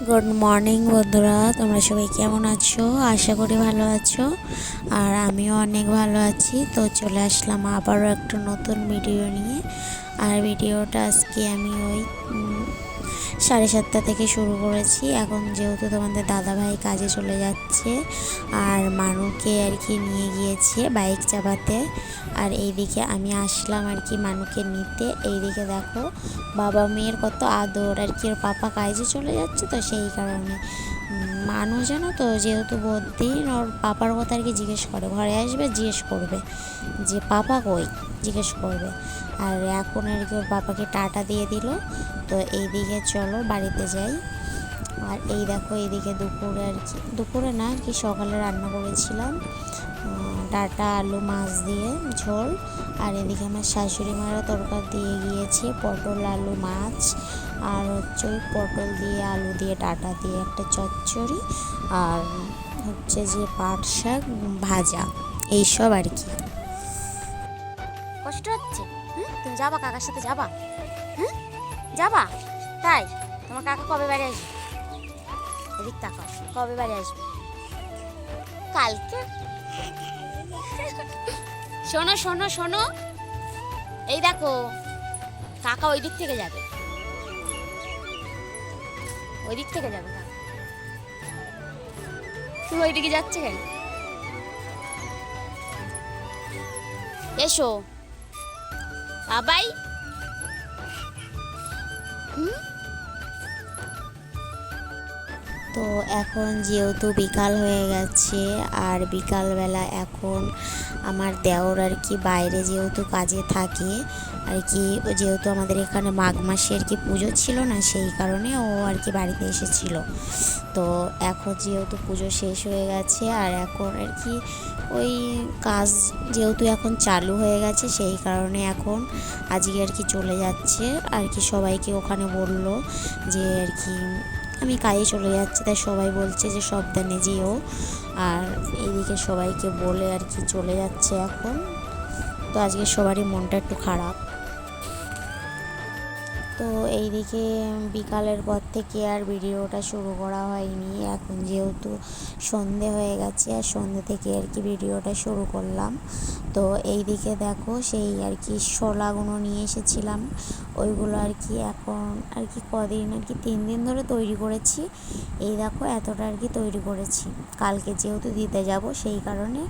Good morning বন্ধুরা, তোমরা সবাই কেমন আছো? আশা করি ভালো আছো। আর আমিও অনেক ভালো আছি। তো চলে আসলাম আবারও একটা নতুন ভিডিও নিয়ে। আর ভিডিওটা আজকে আমি ওই 7:30 থেকে শুরু করেছি। এখন যেহেতু তোমাদের দাদাভাই কাজে চলে যাচ্ছে, আর মানুকে আর কি নিয়ে গিয়েছে বাইক চাপাতে। আর এইদিকে আমি আসলাম আর কি মানুকে নিতে। এইদিকে দেখো বাবা মেয়ের কত আদর আর কি। ওর পাপা কাজে চলে যাচ্ছে, তো সেই কারণে মানুষ জানো তো, যেহেতু বহুদিন ওর পাপার কথা আর কি জিজ্ঞেস করে, ঘরে আসবে জিজ্ঞেস করবে যে পাপা কই, জিজ্ঞেস করবে। আর এখন আর কি ওর পাপাকে টাটা দিয়ে দিল। তো এইদিকে চলো বাড়িতে যাই। আর এই দেখো এইদিকে দুপুরে আর কি, দুপুরে না আর কি সকালে রান্না করেছিলাম ডাঁটা আলু মাছ দিয়ে ঝোল। আর এদিকে আমার শাশুড়ি মারা তরকারি দিয়ে গিয়েছে পটল আলু মাছ, আর হচ্ছে ওই পটল দিয়ে আলু দিয়ে ডাঁটা দিয়ে একটা চচ্চড়ি, আর হচ্ছে যে পাট শাক ভাজা, এইসব আর কি। কষ্ট হচ্ছে? তুমি যাবা কাকার সাথে যাবা? যাবা? তাই? তোমার কাকা কবে বাড়ি আসবে? এদিক তাকাও, কবে বাড়ি আসবে? কালকে। শোনো শোনো শোনো, এই দেখো কাকা ওই দিক থেকে যাবে, ওই দিক থেকে যাবে না, তুমি ওইদিকে যাচ্ছে কেন? এসো বাবাই। তো এখন যেহেতু বিকাল হয়ে গেছে, আর বিকালবেলা এখন আমার দেওর আর কি বাইরে যেহেতু কাজে থাকে আর কি, যেহেতু আমাদের এখানে মাঘ মাসে আর কি পুজো ছিল না, সেই কারণে ও আর কি বাড়িতে এসেছিল। তো এখন যেহেতু পুজো শেষ হয়ে গেছে, আর এখন আর কি ওই কাজ যেহেতু এখন চালু হয়ে গেছে, সেই কারণে এখন আজকে আর কি চলে যাচ্ছে আর কি। সবাইকে ওখানে বললো যে আর কি আমি কাজে চলে যাচ্ছি, তাই সবাই বলছে যে সাবধানে যেও। আর এইদিকে সবাইকে বলে আর কি চলে যাচ্ছে এখন। তো আজকে সবারই মনটা একটু খারাপ। তো এইদিকে বিকালের পর থেকে আর ভিডিওটা শুরু করা হয়নি। এখন যেহেতু সন্ধে হয়ে গেছে, আর সন্ধে থেকে আর কি ভিডিওটা শুরু করলাম। তো এইদিকে দেখো সেই আর কি শোলাগুলো নিয়ে এসেছিলাম, ওইগুলো আর কি এখন আর কি কদিন আর কি 3 দিন ধরে তৈরি করেছি। এই দেখো এতটা আর কি তৈরি করেছি, কালকে যেহেতু দিতে যাব সেই কারণে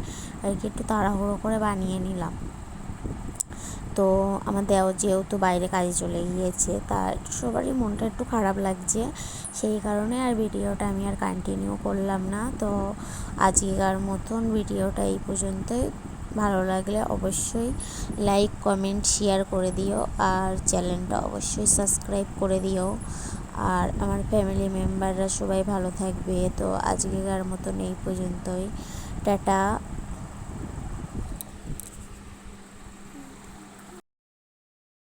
আর কি একটু তাড়াহুড়ো করে বানিয়ে নিলাম। তো আমার দেওর যেহেতু বাইরে কাজে চলে গিয়েছে, তার সবারই মনটা একটু খারাপ লাগছে, সেই কারণে আর ভিডিওটা আমি আর কন্টিনিউ করলাম না। তো আজকের মতন ভিডিওটা এই পর্যন্তই। ভালো লাগলে অবশ্যই লাইক কমেন্ট শেয়ার করে দিও, আর চ্যানেলটা অবশ্যই সাবস্ক্রাইব করে দিও। আর আমার ফ্যামিলি মেম্বাররা সবাই ভালো থাকবে। তো আজকের মতন এই পর্যন্তই, টাটা।